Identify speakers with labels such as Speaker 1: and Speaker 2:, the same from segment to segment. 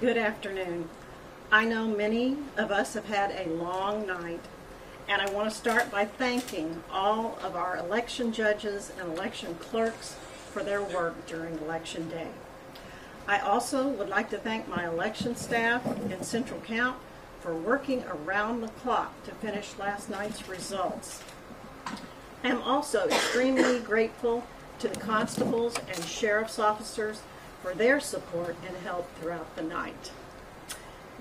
Speaker 1: Good afternoon. I know many of us have had a long night, and I want to start by thanking all of our election judges and election clerks for their work during Election Day. I also would like to thank my election staff in Central Count for working around the clock to finish last night's results. I am also extremely grateful to the constables and sheriff's officers for their support and help throughout the night.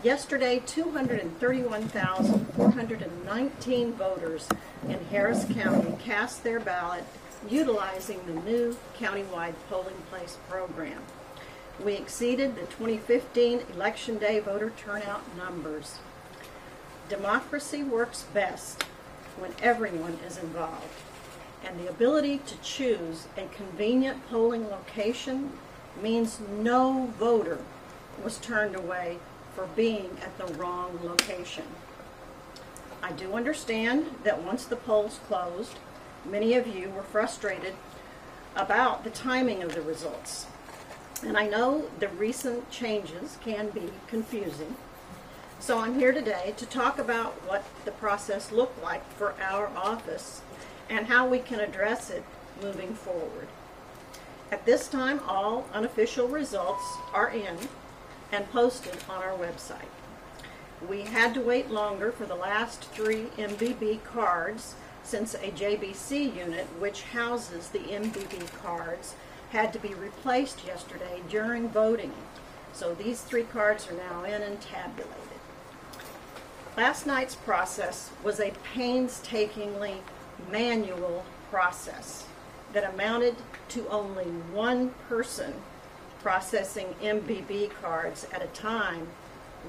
Speaker 1: Yesterday, 231,419 voters in Harris County cast their ballot utilizing the new countywide polling place program. We exceeded the 2015 Election Day voter turnout numbers. Democracy works best when everyone is involved, and the ability to choose a convenient polling location means no voter was turned away for being at the wrong location. I do understand that once the polls closed, many of you were frustrated about the timing of the results. And I know the recent changes can be confusing. So I'm here today to talk about what the process looked like for our office and how we can address it moving forward. At this time, all unofficial results are in and posted on our website. We had to wait longer for the last 3 MBB cards since a JBC unit, which houses the MBB cards, had to be replaced yesterday during voting. So these 3 cards are now in and tabulated. Last night's process was a painstakingly manual process that amounted to only one person processing MBB cards at a time,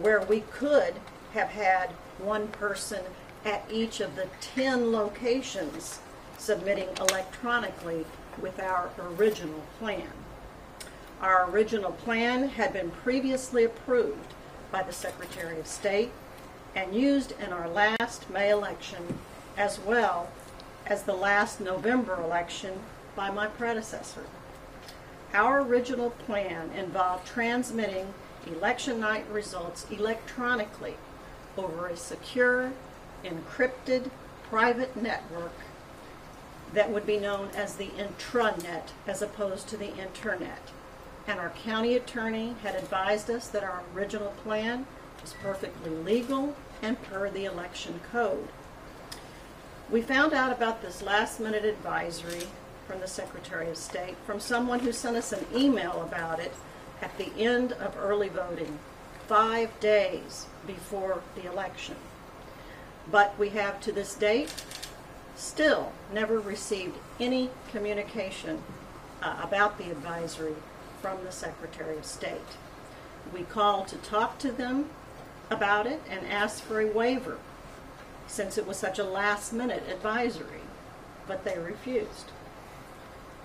Speaker 1: where we could have had one person at each of the 10 locations submitting electronically with our original plan. Our original plan had been previously approved by the Secretary of State and used in our last May election, as well as the last November election by my predecessor. Our original plan involved transmitting election night results electronically over a secure, encrypted, private network that would be known as the intranet as opposed to the internet. And our county attorney had advised us that our original plan was perfectly legal and per the election code. We found out about this last-minute advisory from the Secretary of State from someone who sent us an email about it at the end of early voting, 5 days before the election. But we have to this date still never received any communication about the advisory from the Secretary of State. We called to talk to them about it and asked for a waiver, since it was such a last-minute advisory, but they refused.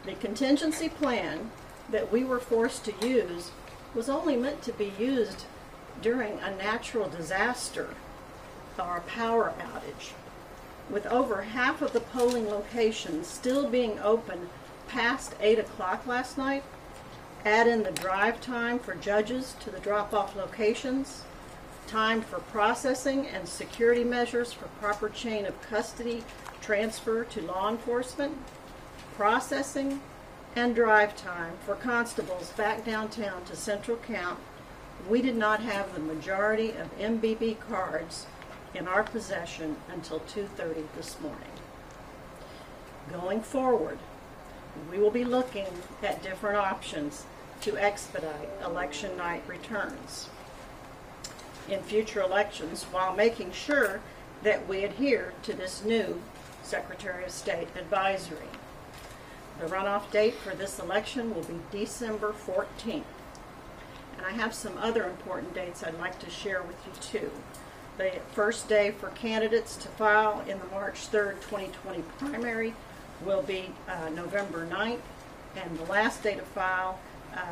Speaker 1: The contingency plan that we were forced to use was only meant to be used during a natural disaster or a power outage. With over half of the polling locations still being open past 8 o'clock last night, add in the drive time for judges to the drop-off locations, time for processing and security measures for proper chain of custody transfer to law enforcement, processing, and drive time for constables back downtown to Central Count, we did not have the majority of MBB cards in our possession until 2:30 this morning. Going forward, we will be looking at different options to expedite election night returns in future elections, while making sure that we adhere to this new Secretary of State advisory. The runoff date for this election will be December 14th. And I have some other important dates I'd like to share with you too. The first day for candidates to file in the March 3rd, 2020 primary will be November 9th, and the last day to file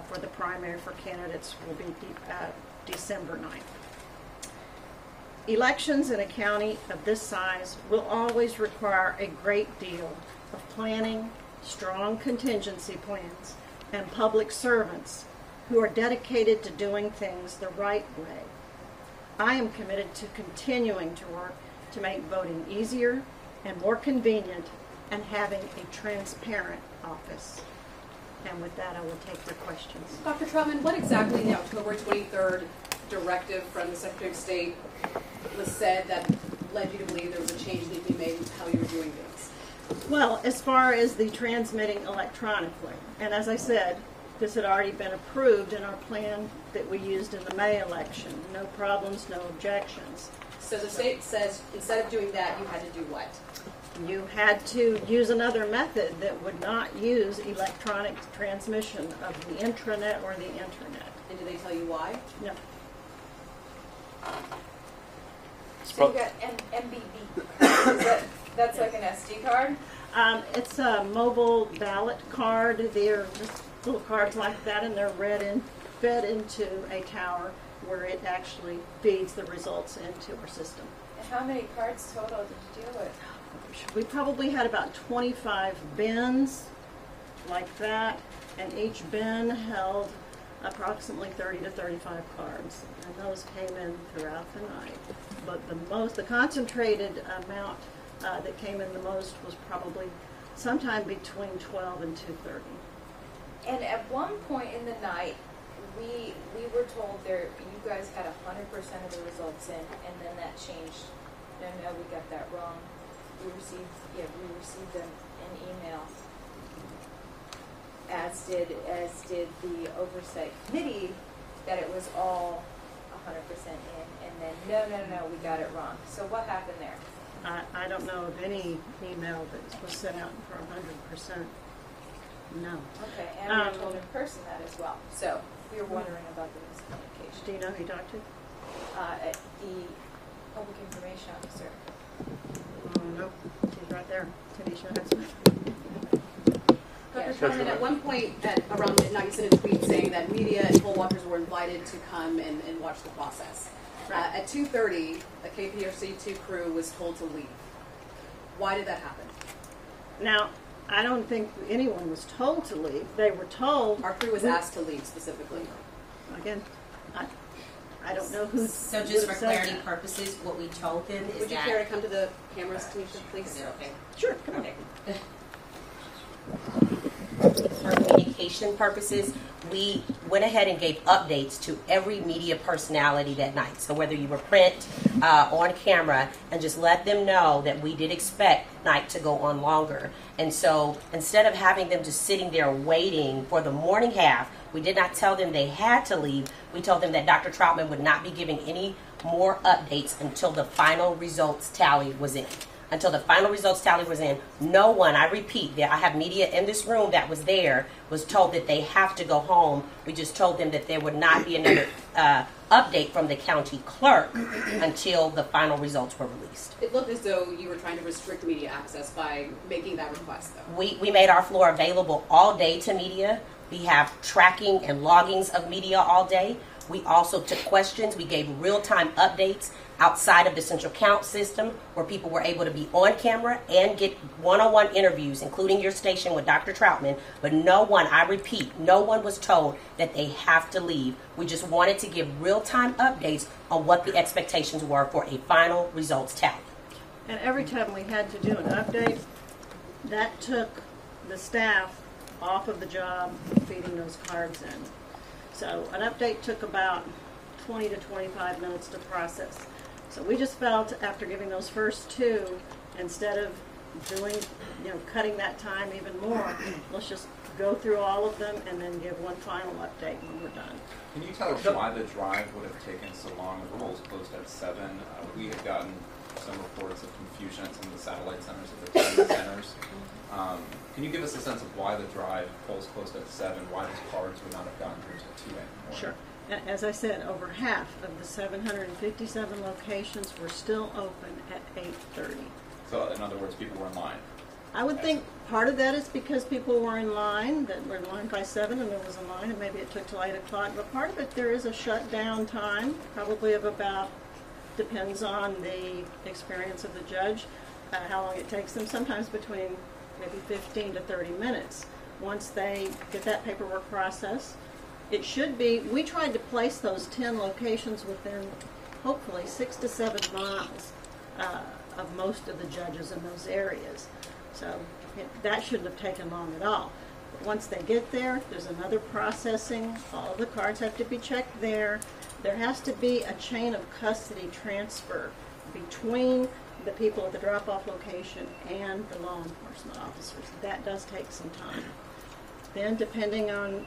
Speaker 1: for the primary for candidates will be December 9th. Elections in a county of this size will always require a great deal of planning, strong contingency plans, and public servants who are dedicated to doing things the right way. I am committed to continuing to work to make voting easier and more convenient and having a transparent office. And with that, I will take your questions.
Speaker 2: Dr. Troutman, what exactly in the October 23rd directive from the Secretary of State was said that led you to believe there was a change that you made in how you were doing things?
Speaker 1: Well, as far as the transmitting electronically, and as I said, this had already been approved in our plan that we used in the May election. No problems, no objections.
Speaker 2: So the state says instead of doing that, you had to do what?
Speaker 1: You had to use another method that would not use electronic transmission of the intranet or the internet.
Speaker 2: And did they tell you why?
Speaker 1: No.
Speaker 3: So you got an MBB. That's like an SD card?
Speaker 1: It's a mobile ballot card. They're just little cards like that, and they're fed into a tower where it actually feeds the results into our system.
Speaker 3: And how many cards total did you deal with?
Speaker 1: We probably had about 25 bins like that, and each bin held approximately 30 to 35 cards, and those came in throughout the night. But the concentrated amount that came in the most was probably sometime between 12 and 2:30.
Speaker 3: And at one point in the night, we were told you guys had 100% of the results in, and then that changed. No, we got that wrong. We received an email, as did the oversight committee, that it was all 100% in, and then no, we got it wrong. So what happened there?
Speaker 1: I don't know of any email that was sent out for 100%. No.
Speaker 3: Okay, and we were told in person that as well. So we were wondering about the miscommunication.
Speaker 1: Do you know who you talked to?
Speaker 3: The public information officer.
Speaker 1: Nope. She's right there. Tanisha Hudson.
Speaker 2: Dr. Troutman, at one point around midnight, you sent a tweet saying that media and poll watchers were invited to come and watch the process.
Speaker 1: Right.
Speaker 2: At 2:30, a KPRC2 crew was told to leave. Why did that happen?
Speaker 1: Now, I don't think anyone was told to leave. They were told.
Speaker 2: Our crew was asked to leave specifically.
Speaker 1: Again, I don't know who.
Speaker 4: So just for clarity purposes, what we told them is
Speaker 2: Would you
Speaker 4: that...
Speaker 2: care to come to the cameras, Tanisha, please?
Speaker 4: Is it okay?
Speaker 1: Sure, come on.
Speaker 4: Okay. For communication purposes, we went ahead and gave updates to every media personality that night. So whether you were print, on camera, and just let them know that we did expect night to go on longer. And so instead of having them just sitting there waiting for the morning half, we did not tell them they had to leave. We told them that Dr. Troutman would not be giving any more updates until the final results tally was in. Until the final results tally was in, no one, I repeat, that I have media in this room that was there, was told that they have to go home. We just told them that there would not be another update from the county clerk until the final results were released.
Speaker 2: It looked as though you were trying to restrict media access by making that request, though.
Speaker 4: We made our floor available all day to media. We have tracking and loggings of media all day. We also took questions. We gave real-time updates outside of the central count system where people were able to be on camera and get one-on-one interviews, including your station with Dr. Troutman. But no one, I repeat, no one was told that they have to leave. We just wanted to give real-time updates on what the expectations were for a final results tally.
Speaker 1: And every time we had to do an update, that took the staff off of the job feeding those cards in. So an update took about 20 to 25 minutes to process. So we just felt after giving those first two, instead of doing, cutting that time even more, let's just go through all of them and then give one final update when we're done.
Speaker 5: Can you tell us why the drive would have taken so long if polls closed at 7? We had gotten some reports of confusion at some of the satellite centers of the TV centers. Can you give us a sense of why the drive, polls closed at 7, why those cards would not have gotten through to 2 anymore?
Speaker 1: Sure. As I said, over half of the 757 locations were still open at 8:30.
Speaker 5: So, in other words, people were in line.
Speaker 1: I would think part of that is because people were in line, that were in line by 7 and there was a line, and maybe it took till 8 o'clock. But part of it, there is a shutdown time, probably of about, depends on the experience of the judge, how long it takes them, sometimes between maybe 15 to 30 minutes. Once they get that paperwork processed It should be. We tried to place those 10 locations within, hopefully, 6 to 7 miles of most of the judges in those areas. So that shouldn't have taken long at all. But once they get there, there's another processing. All the cards have to be checked there. There has to be a chain of custody transfer between the people at the drop-off location and the law enforcement officers. That does take some time. Then, depending on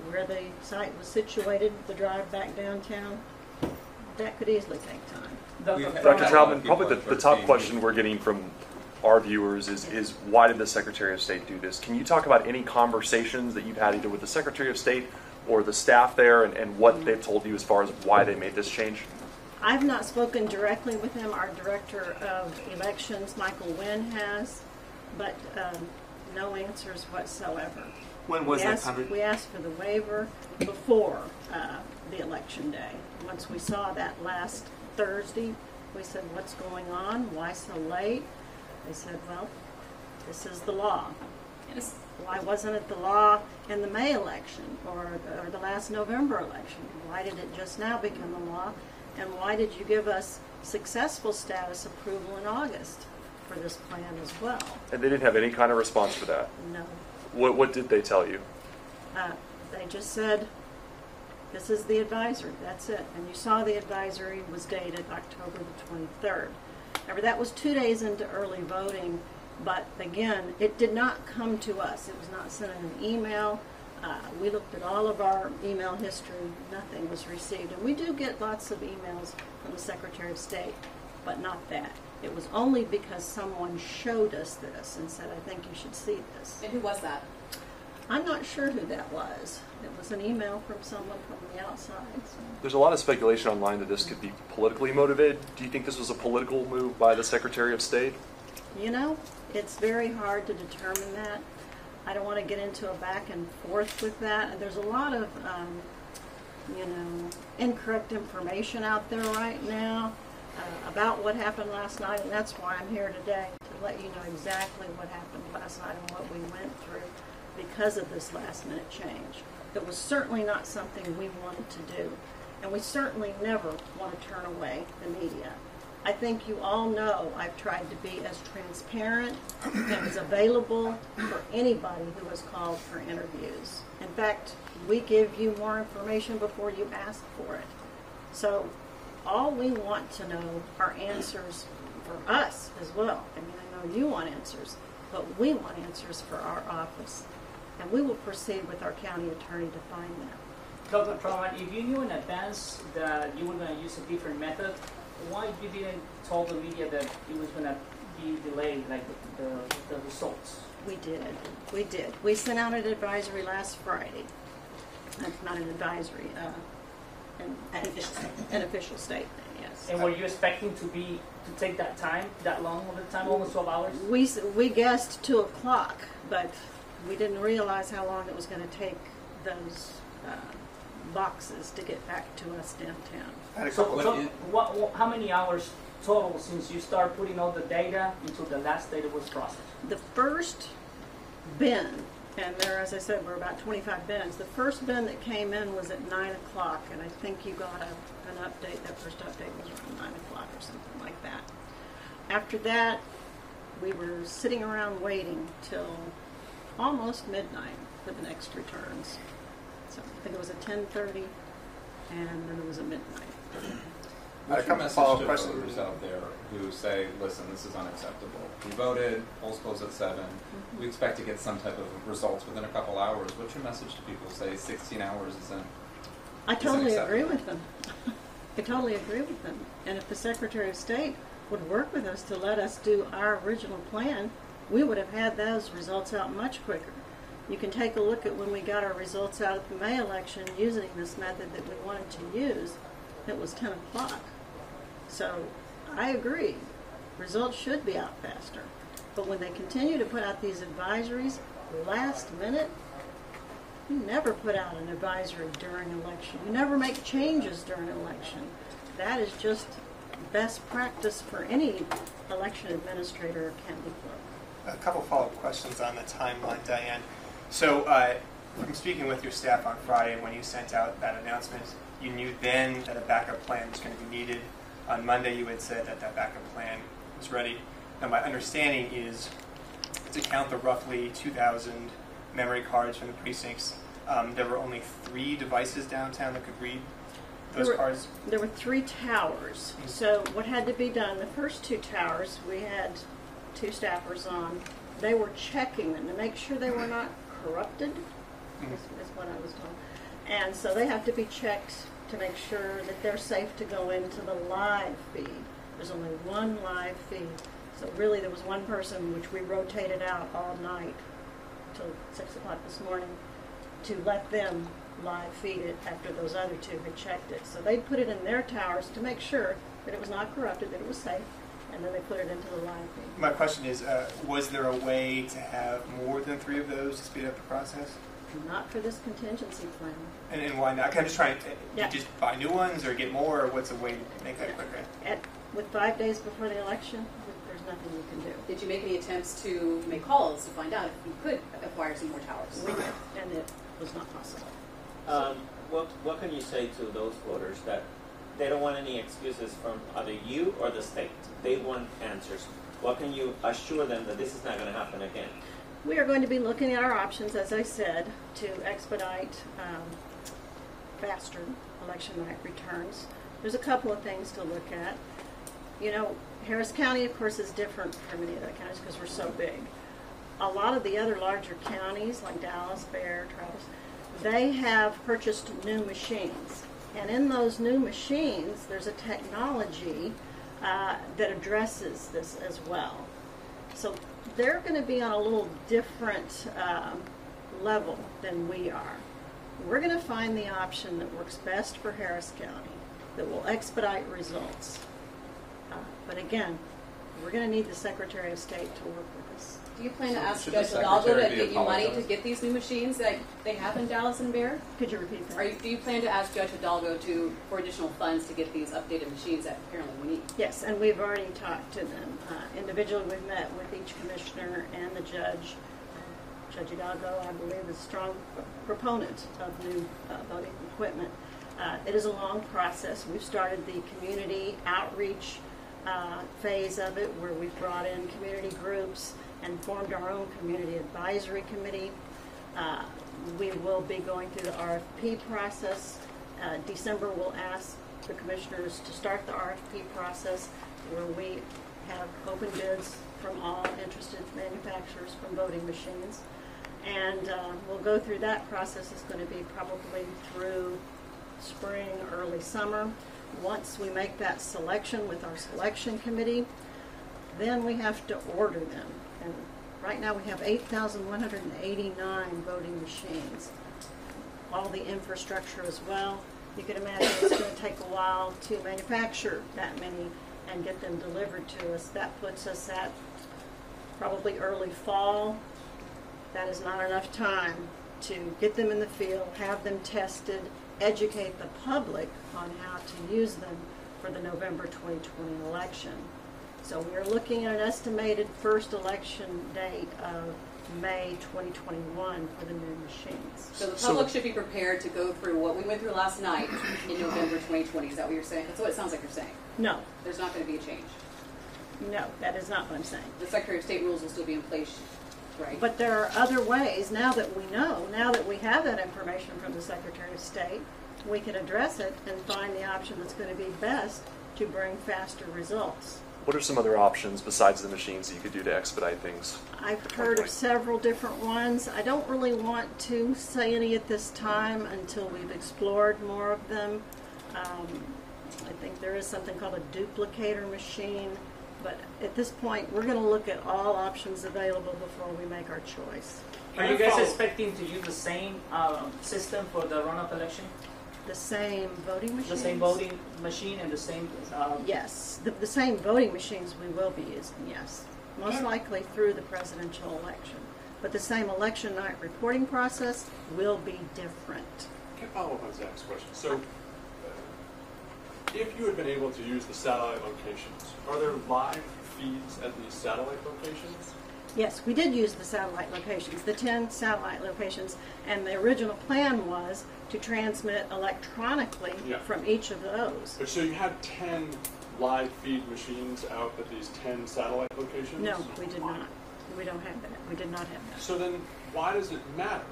Speaker 1: where the site was situated, the drive back downtown, that could easily take time.
Speaker 6: Dr. Troutman, probably the top question we're getting from our viewers is why did the Secretary of State do this? Can you talk about any conversations that you've had either with the Secretary of State or the staff there and what they've told you as far as why they made this change?
Speaker 1: I've not spoken directly with him. Our Director of Elections, Michael Wynn, has, but no answers whatsoever.
Speaker 7: When was that?
Speaker 1: We asked for the waiver before the election day. Once we saw that last Thursday, we said, what's going on? Why so late? They said, well, this is the law.
Speaker 2: Yes.
Speaker 1: Why wasn't it the law in the May election or the last November election? Why did it just now become a law? And why did you give us successful status approval in August for this plan as well?
Speaker 6: And they didn't have any kind of response for that?
Speaker 1: No.
Speaker 6: What did they tell you?
Speaker 1: They just said, this is the advisory, that's it. And you saw the advisory was dated October the 23rd. However, that was 2 days into early voting, but again, it did not come to us. It was not sent in an email. We looked at all of our email history. Nothing was received. And we do get lots of emails from the Secretary of State, but not that. It was only because someone showed us this and said, I think you should see this.
Speaker 2: And who was that?
Speaker 1: I'm not sure who that was. It was an email from someone from the outside. So.
Speaker 6: There's a lot of speculation online that this could be politically motivated. Do you think this was a political move by the Secretary of State?
Speaker 1: You know, it's very hard to determine that. I don't want to get into a back and forth with that. And there's a lot of, incorrect information out there right now about what happened last night, and that's why I'm here today, to let you know exactly what happened last night and what we went through because of this last-minute change. It was certainly not something we wanted to do, and we certainly never want to turn away the media. I think you all know I've tried to be as transparent and as available for anybody who has called for interviews. In fact, we give you more information before you ask for it. So all we want to know are answers for us as well. I mean, I know you want answers, but we want answers for our office. And we will proceed with our county attorney to find them.
Speaker 8: Dr. Troutman, if you knew in advance that you were going to use a different method, why you didn't tell the media that it was going to be delayed, like the results? We did. We sent out an advisory last Friday. Not an advisory, an official statement, yes. And were you expecting to take that time, that long of a time, almost 12 hours?
Speaker 1: We guessed 2 o'clock, but we didn't realize how long it was going to take those boxes to get back to us downtown.
Speaker 8: So how many hours total since you start putting all the data until the last data was processed?
Speaker 1: The first bin, and there, as I said, were about 25 bins. The first bin that came in was at 9 o'clock, and I think you got an update. That first update was around 9 o'clock or something like that. After that, we were sitting around waiting till almost midnight for the next returns. So I think it was at 10:30, and then it was at midnight.
Speaker 5: What's your message to voters out there who say, listen, this is unacceptable? We voted, polls close at 7. We expect to get some type of results within a couple hours. What's your message to people who say 16 hours isn't
Speaker 1: I totally agree with them. I totally agree with them. And if the Secretary of State would work with us to let us do our original plan, we would have had those results out much quicker. You can take a look at when we got our results out of the May election using this method that we wanted to use. It was 10 o'clock. So I agree. Results should be out faster. But when they continue to put out these advisories last minute, you never put out an advisory during election. You never make changes during election. That is just best practice for any election administrator or county clerk.
Speaker 7: A couple follow-up questions on the timeline, Diane. So from speaking with your staff on Friday, when you sent out that announcement, you knew then that a backup plan was going to be needed. On Monday, you had said that that backup plan was ready. Now, my understanding is, to count the roughly 2,000 memory cards from the precincts, there were only 3 devices downtown that could read those cards.
Speaker 1: There were 3 towers.
Speaker 7: Mm-hmm.
Speaker 1: So what had to be done, the first 2 towers, we had 2 staffers on. They were checking them to make sure they were not corrupted, is what I was told. And so they have to be checked to make sure that they're safe to go into the live feed. There's only 1 live feed. So really there was 1 person, which we rotated out all night till 6 o'clock this morning, to let them live feed it after those other 2 had checked it. So they put it in their towers to make sure that it was not corrupted, that it was safe, and then they put it into the live feed.
Speaker 7: My question is, was there a way to have more than 3 of those to speed up the process?
Speaker 1: Not for this contingency plan.
Speaker 7: And why not? I'm just trying to
Speaker 1: Yeah.
Speaker 7: just buy new ones or get more, or what's a way to make that quicker?
Speaker 1: With 5 days before the election, there's nothing you can do.
Speaker 2: Did you make any attempts to make calls to find out if you could acquire some more towers?
Speaker 1: We did, and it was not possible.
Speaker 9: What can you say to those voters that they don't want any excuses from either you or the state? They want answers. What can you assure them that this is not going to happen again?
Speaker 1: We are going to be looking at our options, as I said, to expedite faster election night returns. There's a couple of things to look at. You know, Harris County, of course, is different from any of the counties because we're so big. A lot of the other larger counties, like Dallas, Bexar, Travis, they have purchased new machines. And in those new machines, there's a technology that addresses this as well. So they're going to be on a little different level than we are. We're going to find the option that works best for Harris County, that will expedite results. But again, we're going to need the Secretary of State to work with us.
Speaker 2: Do you plan to ask
Speaker 5: Should
Speaker 2: Judge
Speaker 5: the
Speaker 2: Hidalgo to
Speaker 5: Secretary be
Speaker 2: get you money to
Speaker 5: apologized?
Speaker 2: get these new machines that they have in Dallas and Bexar?
Speaker 1: Could you repeat that?
Speaker 2: Do you plan to ask Judge Hidalgo for additional funds to get these updated machines that apparently we need?
Speaker 1: Yes, and we've already talked to them. Individually, we've met with each commissioner and the judge. Judge Hidalgo, I believe, is a strong proponent of new voting equipment. It is a long process. We've started the community outreach phase of it, where we've brought in community groups and formed our own community advisory committee. We will be going through the RFP process. December, we'll ask the commissioners to start the RFP process, where we have open bids from all interested manufacturers from voting machines. And we'll go through that process. It's going to be probably through spring, early summer. Once we make that selection with our selection committee, then we have to order them. And right now we have 8,189 voting machines. All the infrastructure as well. You can imagine it's going to take a while to manufacture that many and get them delivered to us. That puts us at probably early fall. That is not enough time to get them in the field, have them tested, educate the public on how to use them for the November 2020 election. So we are looking at an estimated first election date of May 2021 for the new machines.
Speaker 2: So the public should be prepared to go through what we went through last night in November 2020. Is that what you're saying? That's what it sounds like you're saying.
Speaker 1: No,
Speaker 2: There's not going to be a change.
Speaker 1: no, that is not what I'm saying.
Speaker 2: The Secretary of State rules will still be in place, right?
Speaker 1: But there are other ways, now that we know, now that we have that information from the Secretary of State, we can address it and find the option that's going to be best to bring faster results.
Speaker 6: What are some other options besides the machines that you could do to expedite things?
Speaker 1: I've heard of several different ones. I don't really want to say any at this time until we've explored more of them. I think there is something called a duplicator machine, but at this point we're going to look at all options available before we make our choice.
Speaker 8: Are you guys expecting to use the same system for the runoff election?
Speaker 1: The same voting machines?
Speaker 8: The same voting machine and the same...
Speaker 1: Yes, the same voting machines we will be using, yes. Most likely through the presidential election. But the same election night reporting process will be different.
Speaker 10: Can I follow up on Zach's question? So, if you had been able to use the satellite locations, are there live feeds at these satellite locations?
Speaker 1: Yes, we did use the satellite locations, the 10 satellite locations, and the original plan was to transmit electronically
Speaker 10: Yeah.
Speaker 1: from each of those.
Speaker 10: But so you had 10 live feed machines out at these 10 satellite locations?
Speaker 1: No, we did not. We don't have that. We did not have that.
Speaker 10: So then why does it matter?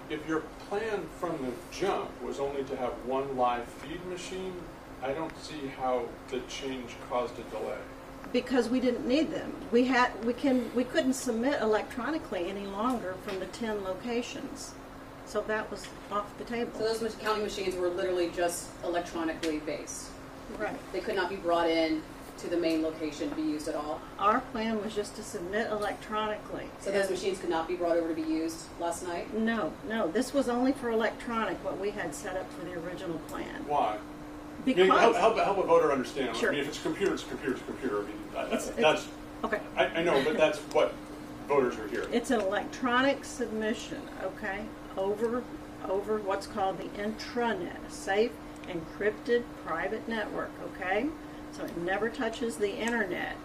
Speaker 10: If your plan from the jump was only to have one live feed machine, I don't see how the change caused a delay.
Speaker 1: Because we didn't need them. We couldn't submit electronically any longer from the 10 locations. So that was off the table.
Speaker 2: So those counting machines were literally just electronically based.
Speaker 1: Right.
Speaker 2: They could not be brought in to the main location to be used at all.
Speaker 1: Our plan was just to submit electronically.
Speaker 2: So those machines could not be brought over to be used last night?
Speaker 1: No, this was only for electronic, what we had set up for the original plan.
Speaker 10: Why?
Speaker 1: Because
Speaker 10: help a voter understand.
Speaker 1: Sure.
Speaker 10: I mean, if it's a computer, it's a computer, it's a computer. I mean,
Speaker 1: It's-
Speaker 10: that's,
Speaker 1: okay.
Speaker 10: I know, but that's what voters are hearing.
Speaker 1: It's an electronic submission, okay, over what's called the intranet, a safe, encrypted, private network, okay? So it never touches the internet,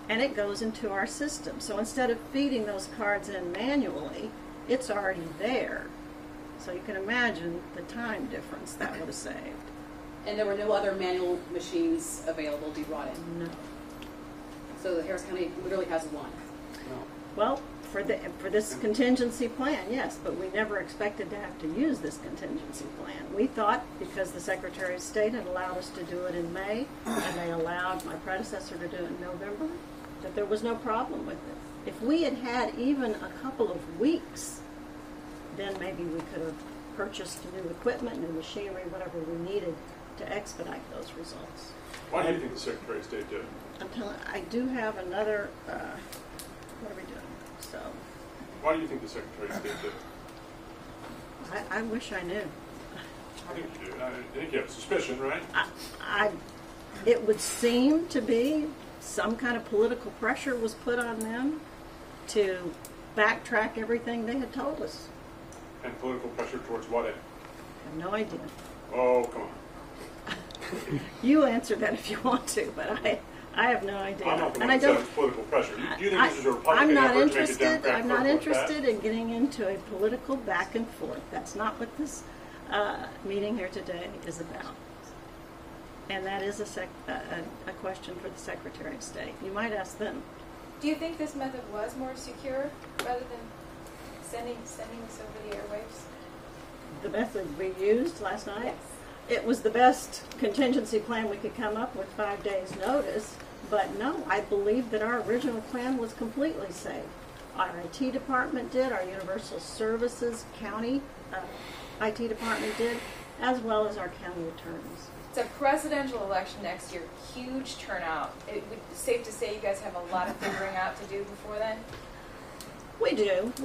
Speaker 1: and it goes into our system. So instead of feeding those cards in manually, it's already there. So you can imagine the time difference that would have saved.
Speaker 2: And there were no other manual machines available to be brought in?
Speaker 1: No.
Speaker 2: So the Harris County literally has one?
Speaker 10: No.
Speaker 1: Well, for this contingency plan, yes, but we never expected to have to use this contingency plan. We thought because the Secretary of State had allowed us to do it in May, and they allowed my predecessor to do it in November, that there was no problem with it. If we had had even a couple of weeks, then maybe we could have purchased new equipment, new machinery, whatever we needed to expedite those results.
Speaker 10: Why do you think the Secretary of State did?
Speaker 1: I'm telling, I do have another, what are we doing? So,
Speaker 10: Why do you think the Secretary of State did?
Speaker 1: I wish I knew.
Speaker 10: I think you do. I think you have a suspicion, right?
Speaker 1: It would seem to be some kind of political pressure was put on them to backtrack everything they had told us.
Speaker 10: And political pressure towards what end?
Speaker 1: I have no idea.
Speaker 10: Oh, come on.
Speaker 1: You answer that if you want to, but I have no idea.
Speaker 10: I'm not the
Speaker 1: And
Speaker 10: one
Speaker 1: I
Speaker 10: that said
Speaker 1: don't.
Speaker 10: it's political pressure. Do you think this is a
Speaker 1: I'm
Speaker 10: Republican
Speaker 1: not
Speaker 10: effort to make a
Speaker 1: interested.
Speaker 10: Democrat
Speaker 1: I'm not
Speaker 10: clerk look bad?
Speaker 1: interested in getting into a political back and forth. That's not what this meeting here today is about. And that is a question for the Secretary of State. You might ask them.
Speaker 3: Do you think this method was more secure rather than sending this over the airwaves?
Speaker 1: The method we used last night?
Speaker 3: Yes.
Speaker 1: It was the best contingency plan we could come up with 5 days' notice. But no, I believe that our original plan was completely safe. Our IT department did, our Universal Services County IT department did, as well as our county attorneys.
Speaker 3: It's a presidential election next year, huge turnout. It would be safe to say you guys have a lot of figuring out to do before then?
Speaker 1: We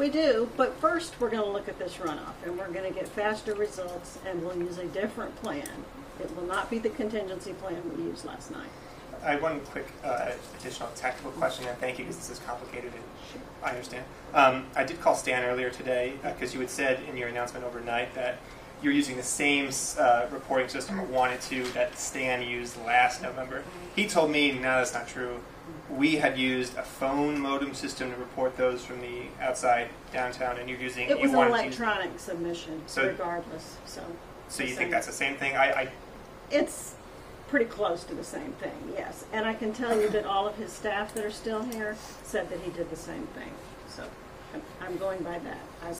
Speaker 1: do, but first we're going to look at this runoff, and we're going to get faster results, and we'll use a different plan. It will not be the contingency plan we used last night.
Speaker 7: I have one quick additional technical question, and thank you because this is complicated and I understand. I did call Stan earlier today because you had said in your announcement overnight that you're using the same reporting system or wanted to that Stan used last November. He told me, no, that's not true. We had used a phone modem system to report those from the outside downtown, and you're using...
Speaker 1: It was
Speaker 7: you
Speaker 1: an
Speaker 7: wanted to
Speaker 1: electronic submission,
Speaker 7: So-
Speaker 1: regardless. So
Speaker 7: you think that's the same thing?
Speaker 1: It's pretty close to the same thing, yes. And I can tell you that all of his staff that are still here said that he did the same thing. So I'm going by that.